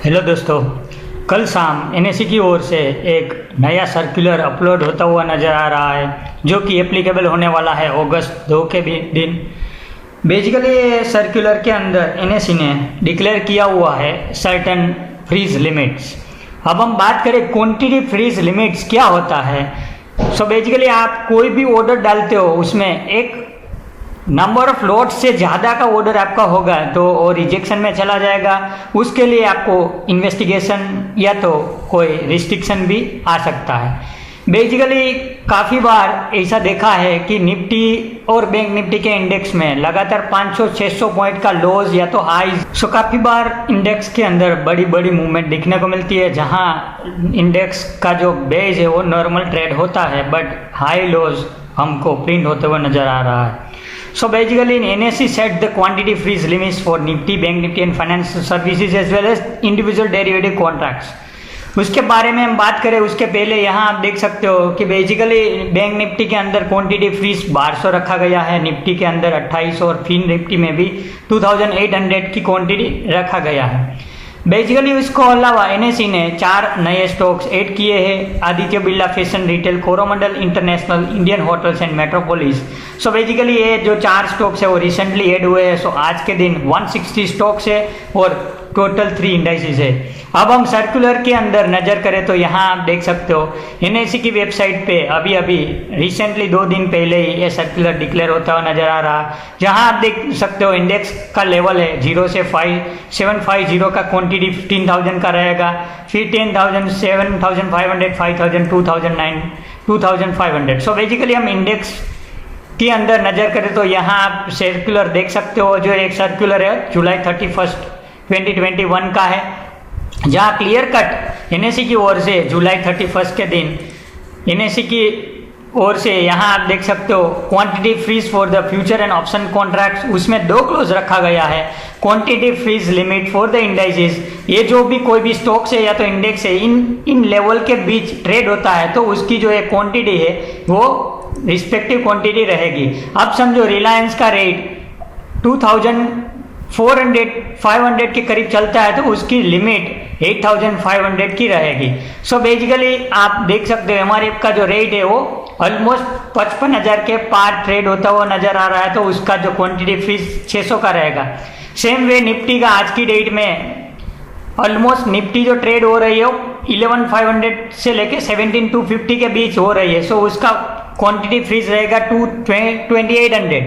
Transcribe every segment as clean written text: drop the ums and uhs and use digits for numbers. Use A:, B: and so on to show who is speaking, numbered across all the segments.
A: Hello दोस्तों, कल शाम एनएससी की ओर से एक नया सर्कुलर अपलोड होता हुआ नज़र आ रहा है जो कि एप्लीकेबल होने वाला है अगस्त 2 के भी दिन। बेसिकली सर्कुलर के अंदर एनएससी ने डिक्लेयर किया हुआ है सर्टेन फ्रीज लिमिट्स। अब हम बात करें क्वांटिटी फ्रीज लिमिट्स क्या होता है। सो बेसिकली आप कोई भी ऑर्डर डालते हो उसमें एक नंबर ऑफ लॉट से ज़्यादा का ऑर्डर आपका होगा तो वो रिजेक्शन में चला जाएगा। उसके लिए आपको इन्वेस्टिगेशन या तो कोई रिस्ट्रिक्शन भी आ सकता है। बेसिकली काफ़ी बार ऐसा देखा है कि निफ्टी और बैंक निफ्टी के इंडेक्स में लगातार 500-600 पॉइंट का लॉस या तो हाइज। सो काफ़ी बार इंडेक्स के अंदर बड़ी बड़ी मूवमेंट दिखने को मिलती है जहां इंडेक्स का जो बेस है वो नॉर्मल ट्रेड होता है बट हाई लॉस हमको प्रिंट होते हुए नज़र आ रहा है। So basically NSE set the quantity freeze limits for Nifty, Bank Nifty and financial services as well as individual derivative contracts। उसके बारे में हम बात करें उसके पहले यहाँ आप देख सकते हो कि बेसिकली बैंक निफ्टी के अंदर क्वांटिटी फ्रीज 1200 रखा गया है, निफ्टी के अंदर 2800 और फिन निफ्टी में भी 2800 की क्वांटिटी रखा गया है। बेसिकली इसको अलावा एनएसई ने 4 नए स्टॉक्स ऐड किए हैं, Aditya Birla fashion retail, Coromandel international, Indian hotels and metropolis. So basically ये जो 4 स्टॉक्स है वो रिसेंटली ऐड हुए हैं। सो आज के दिन 160 स्टॉक्स है और टोटल 3 इंडाइसेस है। अब हम सर्कुलर के अंदर नज़र करें तो यहाँ आप देख सकते हो एनएसई की वेबसाइट पे अभी अभी रिसेंटली 2 दिन पहले ही ये सर्कुलर डिक्लेयर होता हुआ नज़र आ रहा है, जहाँ आप देख सकते हो इंडेक्स का लेवल है 0 से 5750 का क्वांटिटी 15,000 का रहेगा, फिर 10,000, 7,500, 5,000, 2,009, 2,500। सो बेसिकली हम इंडेक्स के अंदर नज़र करें तो यहाँ आप सर्कुलर देख सकते हो, जो एक सर्कुलर है जुलाई 31, 2021 का है, जहाँ क्लियर कट एनएसई की ओर से जुलाई 31 के दिन एनएसई की ओर से यहाँ आप देख सकते हो quantity freeze for the future and option contracts, उसमें 2 क्लोज रखा गया है। Quantity freeze limit for the indices, ये जो भी कोई भी स्टॉक्स है या तो इंडेक्स है इन लेवल के बीच ट्रेड होता है तो उसकी जो एक क्वांटिटी है वो रिस्पेक्टिव क्वांटिटी रहेगी। अब समझो रिलायंस का रेट 2,400, 500 के करीब चलता है तो उसकी लिमिट 8,500 की रहेगी। सो बेसिकली आप देख सकते हो हमारे का जो रेट है वो ऑलमोस्ट 55,000 के पार ट्रेड होता हुआ नजर आ रहा है तो उसका जो क्वांटिटी फ्रीज 600 का रहेगा। सेम वे निफ्टी का आज की डेट में ऑलमोस्ट निफ्टी जो ट्रेड हो रही है वो 11,500 से लेके 17,250 के बीच हो रही है। सो उसका क्वांटिटी फ्रीज रहेगा 2,800।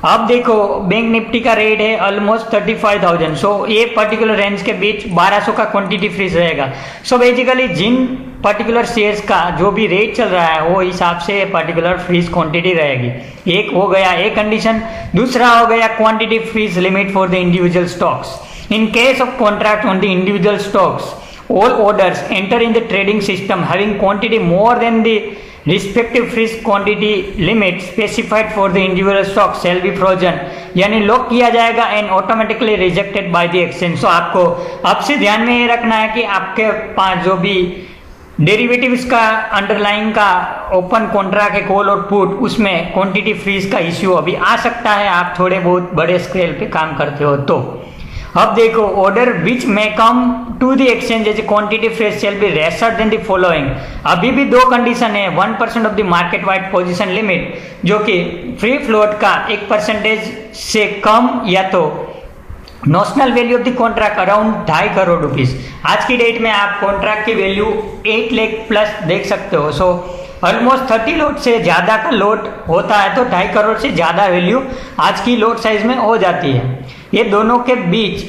A: अब देखो बैंक निफ्टी का रेट है ऑलमोस्ट 35,000। सो ये पर्टिकुलर रेंज के बीच 1200 का क्वांटिटी फ्रीज रहेगा। सो बेसिकली जिन पर्टिकुलर शेयर्स का जो भी रेट चल रहा है वो हिसाब से पर्टिकुलर फ्रीज क्वांटिटी रहेगी। एक हो गया एक कंडीशन, दूसरा हो गया quantity freeze limit for the individual stocks. In case of contract on the individual stocks, all orders enter in the trading system having quantity more than the respective freeze quantity limit specified for the individual stock shall be frozen, यानी lock किया जाएगा and automatically rejected by the exchange. So आपको अब से ध्यान में ये रखना है कि आपके पास जो भी डेरिवेटिव्स का अंडरलाइन का ओपन कॉन्ट्रैक्ट है कॉल और पुट, उसमें क्वांटिटी फ्रीज का इश्यू अभी आ सकता है, आप थोड़े बहुत बड़े स्केल पे काम करते हो तो। अब देखो order which may come to the exchange as quantity freeze shall be lesser than the following. अभी भी 2 कंडीशन है, 1% of the market wide position limit जो कि फ्री फ्लोट का 1% से कम या तो notional value of the contract around 2.5 crore rupees. आज की डेट में आप कॉन्ट्रैक्ट की वैल्यू 8 लाख प्लस देख सकते हो। सो ऑलमोस्ट 30 लोट से ज़्यादा का लोट होता है तो 2.5 करोड़ से ज़्यादा वैल्यू आज की लोट साइज में हो जाती है। ये दोनों के बीच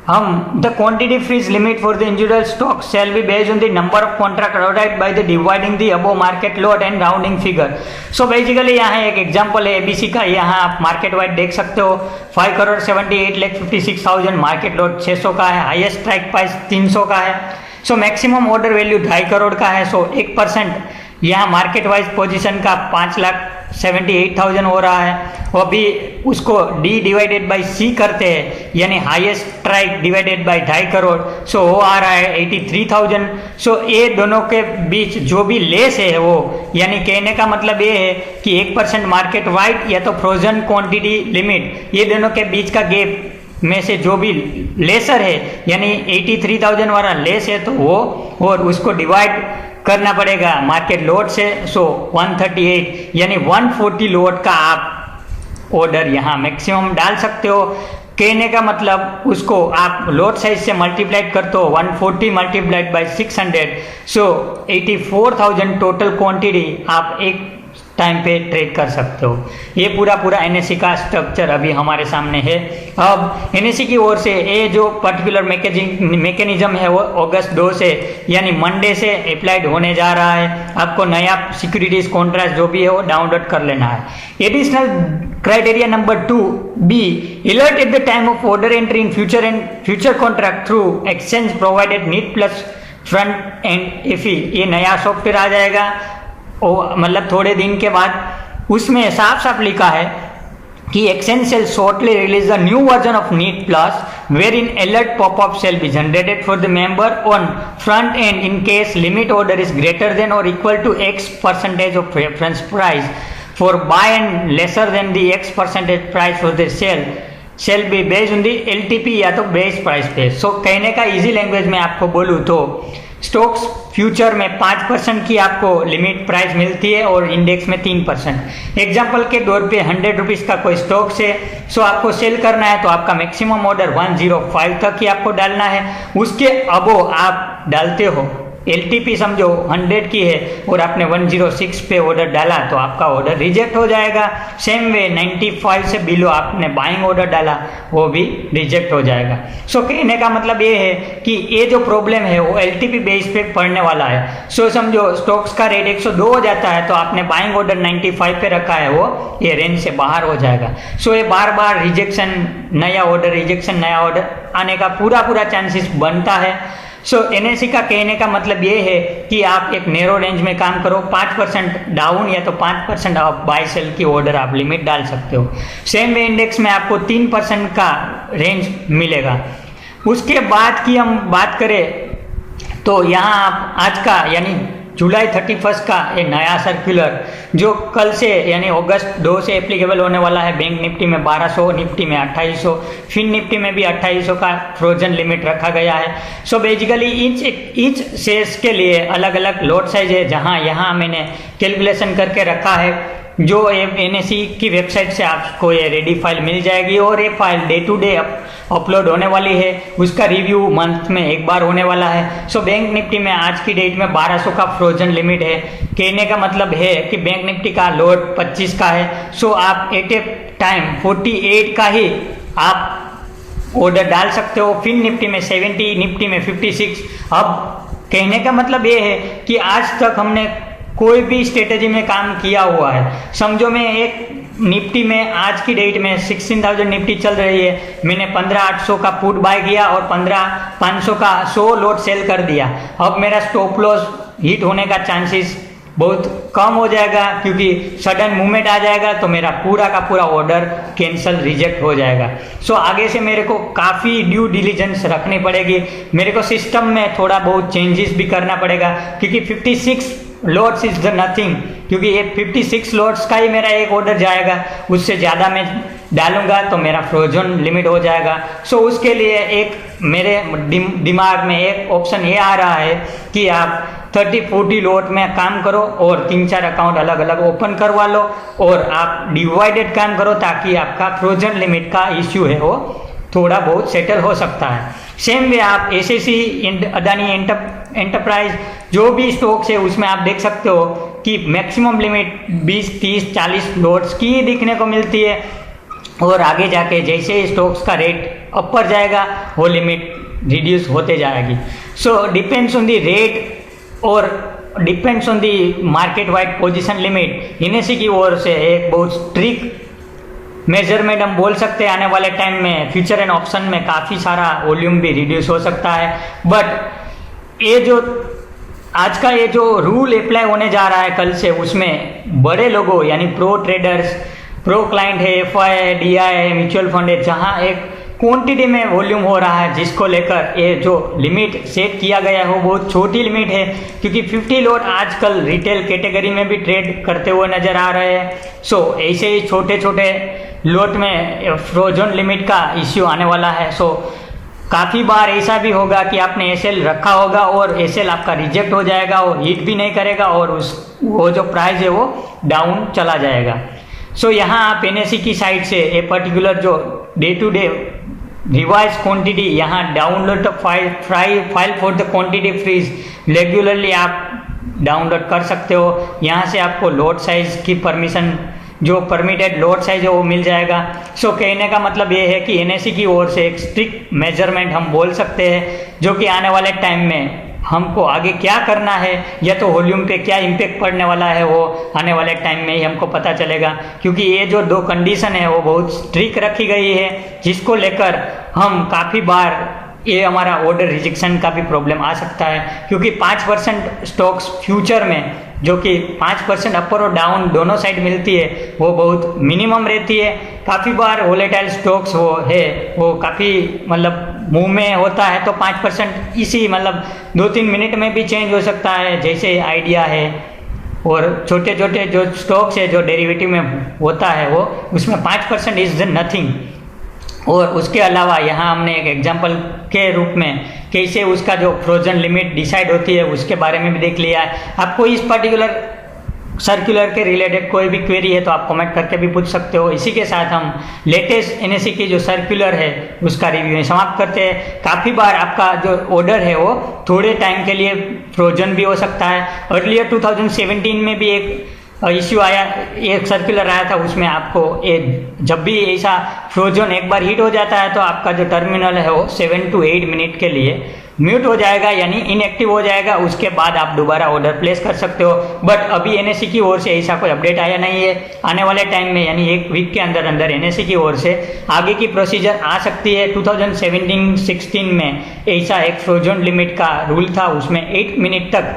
A: हम the quantity freeze limit for the individual stock shall be based on the number of contract allowed by the dividing the above market lot and rounding figure. So basically यहाँ एक एग्जांपल है एबीसी का, यहाँ आप market wide देख सकते हो 5,78,56,000 market lot 600 का है, हाईएस्ट स्ट्राइक प्राइस 300 का है। So maximum order value 2.5 crore का है। सो 1% यहाँ मार्केट वाइज पोजीशन का 5,78,000 हो रहा है। वो भी उसको डी डिवाइडेड बाई सी करते हैं यानी highest strike divided by 2.5 crore. So वो आ रहा है 83,000। सो ये दोनों के बीच जो भी लेस है वो, यानी कहने का मतलब ये है कि 1% मार्केट वाइड या तो फ्रोजन क्वांटिटी लिमिट, ये दोनों के बीच का गैप में से जो भी लेसर है यानी 83,000 वाला लेस है तो वो, और उसको डिवाइड करना पड़ेगा मार्केट लोड से। सो 138 यानी 140 लोड का आप ऑर्डर यहाँ मैक्सिमम डाल सकते हो। कहने का मतलब उसको आप लोड साइज से मल्टीप्लाइड करते हो 140 multiplied by 600, so 84,000 total quantity आप एक टाइम पे ट्रेड कर सकते हो। ये पूरा NSE का स्ट्रक्चर अभी हमारे सामने है। अब NSE की ओर से ये जो पर्टिकुलर मैकेनिज्म है वो अगस्त 2 से यानी मंडे से अप्लाइड होने जा रहा है। आपको नया सिक्योरिटीज कॉन्ट्रैक्ट जो भी है वो डाउनलोड कर लेना है। Additional criteria number 2 B, alert at the time of order entry in future contract through exchange provided NEAT plus front end एफी। ये नया सॉफ्टवेयर आ जाएगा मतलब थोड़े दिन के बाद। उसमें साफ साफ लिखा है कि exchange shall shortly release the new version of NEAT plus where in alert popup shall be generated for the member on front end in case limit order is greater than और equal to X% of reference price for buy and lesser than the X% price for the sell be based on the LTP या तो base price पे। सो कहने का easy language में आपको बोलूँ तो स्टॉक्स फ्यूचर में 5% की आपको लिमिट प्राइस मिलती है और इंडेक्स में 3%। एग्जाम्पल के तौर पे 100 रुपीज़ का कोई स्टॉक से सो आपको सेल करना है तो आपका मैक्सिमम ऑर्डर 105 तक ही आपको डालना है। उसके अबो आप डालते हो LTP समझो 100 की है और आपने 106 पे ऑर्डर डाला तो आपका ऑर्डर रिजेक्ट हो जाएगा। सेम वे 95 से बिलो आपने बाइंग ऑर्डर डाला वो भी रिजेक्ट हो जाएगा। सो कहने का मतलब ये है कि ये जो प्रॉब्लम है वो LTP बेस पे पड़ने वाला है। सो समझो स्टॉक्स का रेट 102 हो जाता है तो आपने बाइंग ऑर्डर 95 पे रखा है, वो ये रेंज से बाहर हो जाएगा। सो ये बार बार रिजेक्शन नया ऑर्डर आने का पूरा चांसेस बनता है। सो NSE का कहने का मतलब ये है कि आप एक नैरो रेंज में काम करो, 5% डाउन या तो 5% अप बाय सेल की ऑर्डर आप लिमिट डाल सकते हो। सेम वे इंडेक्स में आपको 3% का रेंज मिलेगा। उसके बाद की हम बात करें तो यहाँ आप आज का यानी जुलाई 31 का ये नया सर्कुलर जो कल से यानी अगस्त 2 से एप्लीकेबल होने वाला है। बैंक निफ्टी में 1200, निफ्टी में 2800, फिन निफ्टी में भी 2800 का फ्रोजन लिमिट रखा गया है। सो बेसिकली ईच शेयर्स के लिए अलग अलग लॉट साइज है, जहां यहाँ मैंने कैलकुलेशन करके रखा है। जो NSE की वेबसाइट से आपको ये रेडी फाइल मिल जाएगी और ये file day to day upload होने वाली है। उसका रिव्यू मंथ में एक बार होने वाला है। सो बैंक निफ्टी में आज की डेट में 1200 का फ्रोजन लिमिट है। कहने का मतलब है कि बैंक निफ्टी का लोड 25 का है। सो आप एट ए टाइम 48 का ही आप ऑर्डर डाल सकते हो। फिन निफ्टी में 70, निफ्टी में 56। अब कहने का मतलब ये है कि आज तक हमने कोई भी स्ट्रेटेजी में काम किया हुआ है। समझो मैं एक निफ्टी में आज की डेट में 16,000 निफ्टी चल रही है, मैंने 15,800 का पुट बाय किया और 15,500 का 100 लोड सेल कर दिया। अब मेरा स्टॉप लॉस हिट होने का चांसेस बहुत कम हो जाएगा क्योंकि सडन मूवमेंट आ जाएगा तो मेरा पूरा का पूरा ऑर्डर कैंसिल रिजेक्ट हो जाएगा। सो आगे से मेरे को काफ़ी ड्यू डिलीजेंस रखनी पड़ेगी। मेरे को सिस्टम में थोड़ा बहुत चेंजेस भी करना पड़ेगा क्योंकि 56 लॉट्स इज द नथिंग, क्योंकि ये 56 लॉट्स का ही मेरा एक ऑर्डर जाएगा। उससे ज़्यादा मैं डालूंगा तो मेरा फ्रोजन लिमिट हो जाएगा। सो उसके लिए एक मेरे दिमाग में एक ऑप्शन ये आ रहा है कि आप 30-40 लॉट में काम करो और 3-4 अकाउंट अलग अलग ओपन करवा लो और आप डिवाइडेड काम करो ताकि आपका फ्रोजन लिमिट का इश्यू है वो थोड़ा बहुत सेटल हो सकता है। सेम वे आप SSE, अदानी एंटरप्राइज जो भी स्टॉक्स है उसमें आप देख सकते हो कि मैक्सिमम लिमिट 20, 30, 40 लॉट्स की दिखने को मिलती है और आगे जाके जैसे स्टॉक्स का रेट ऊपर जाएगा वो लिमिट रिड्यूस होते जाएगी। So depends on the rate और depends on the market wide position limit. NSE की ओर से एक बहुत स्ट्रिक्ट मेजरमेंट हम बोल सकते हैं। आने वाले टाइम में फ्यूचर एंड ऑप्शन में काफ़ी सारा वॉल्यूम भी रिड्यूस हो सकता है। बट ये जो आज का ये जो रूल अप्लाई होने जा रहा है कल से, उसमें बड़े लोगों यानी प्रो ट्रेडर्स, प्रो क्लाइंट है, FI है, DI है, म्यूचुअल फंड है, जहां एक क्वांटिटी में वॉल्यूम हो रहा है जिसको लेकर ये जो लिमिट सेट किया गया है वो बहुत छोटी लिमिट है क्योंकि 50 लॉट आजकल रिटेल कैटेगरी में भी ट्रेड करते हुए नजर आ रहे हैं। सो ऐसे ही छोटे छोटे लोट में फ्रोजन लिमिट का इश्यू आने वाला है। सो काफ़ी बार ऐसा भी होगा कि आपने एसएल रखा होगा और एसएल आपका रिजेक्ट हो जाएगा, वो हिट भी नहीं करेगा और वो जो प्राइस है वो डाउन चला जाएगा। सो यहाँ आप एनएससी की साइड से ए पर्टिकुलर जो day to day revise quantity, यहाँ download file for the quantity freeze regularly आप डाउनलोड कर सकते हो। यहाँ से आपको लोड साइज की परमिशन, जो परमिटेड लोड साइज है वो मिल जाएगा। सो कहने का मतलब ये है कि एनएससी की ओर से एक स्ट्रिक्ट मेजरमेंट हम बोल सकते हैं, जो कि आने वाले टाइम में हमको आगे क्या करना है या तो वॉल्यूम पे क्या इम्पेक्ट पड़ने वाला है वो आने वाले टाइम में ही हमको पता चलेगा। क्योंकि ये जो दो कंडीशन है वो बहुत स्ट्रिक्ट रखी गई है, जिसको लेकर हम काफ़ी बार ये हमारा ऑर्डर रिजेक्शन का भी प्रॉब्लम आ सकता है। क्योंकि 5% स्टॉक्स फ्यूचर में, जो कि 5% अपर और डाउन दोनों साइड मिलती है, वो बहुत मिनिमम रहती है। काफ़ी बार वोलेटाइल स्टॉक्स वो काफ़ी मतलब मुंह में होता है, तो 5% इसी मतलब 2-3 मिनट में भी चेंज हो सकता है, जैसे आइडिया है और छोटे छोटे जो स्टॉक्स है जो डेरिवेटिव में होता है वो, उसमें 5% इज नथिंग। और उसके अलावा यहाँ हमने एक एग्जांपल के रूप में कैसे उसका जो फ्रोजन लिमिट डिसाइड होती है उसके बारे में भी देख लिया है। आपको इस पर्टिकुलर सर्कुलर के रिलेटेड कोई भी क्वेरी है तो आप कमेंट करके भी पूछ सकते हो। इसी के साथ हम लेटेस्ट एनएससी की जो सर्कुलर है उसका रिव्यू समाप्त करते हैं। काफ़ी बार आपका जो ऑर्डर है वो थोड़े टाइम के लिए फ्रोजन भी हो सकता है। अर्लियर 2017 में भी एक इश्यू आया, एक सर्कुलर आया था, उसमें आपको जब भी ऐसा फ्रोजन एक बार हीट हो जाता है तो आपका जो टर्मिनल है वो 7 to 8 मिनट के लिए म्यूट हो जाएगा, यानी इनएक्टिव हो जाएगा। उसके बाद आप दोबारा ऑर्डर प्लेस कर सकते हो। बट अभी एनएससी की ओर से ऐसा कोई अपडेट आया नहीं है। आने वाले टाइम में यानी एक वीक के अंदर अंदर एनएससी की ओर से आगे की प्रोसीजर आ सकती है। 2017-16 में ऐसा एक फ्रोजन लिमिट का रूल था, उसमें 8 मिनट तक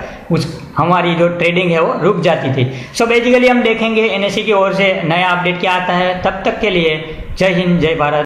A: हमारी जो ट्रेडिंग है वो रुक जाती थी। सो बेसिकली हम देखेंगे एनएससी की ओर से नया अपडेट क्या आता है। तब तक के लिए जय हिंद, जय भारत।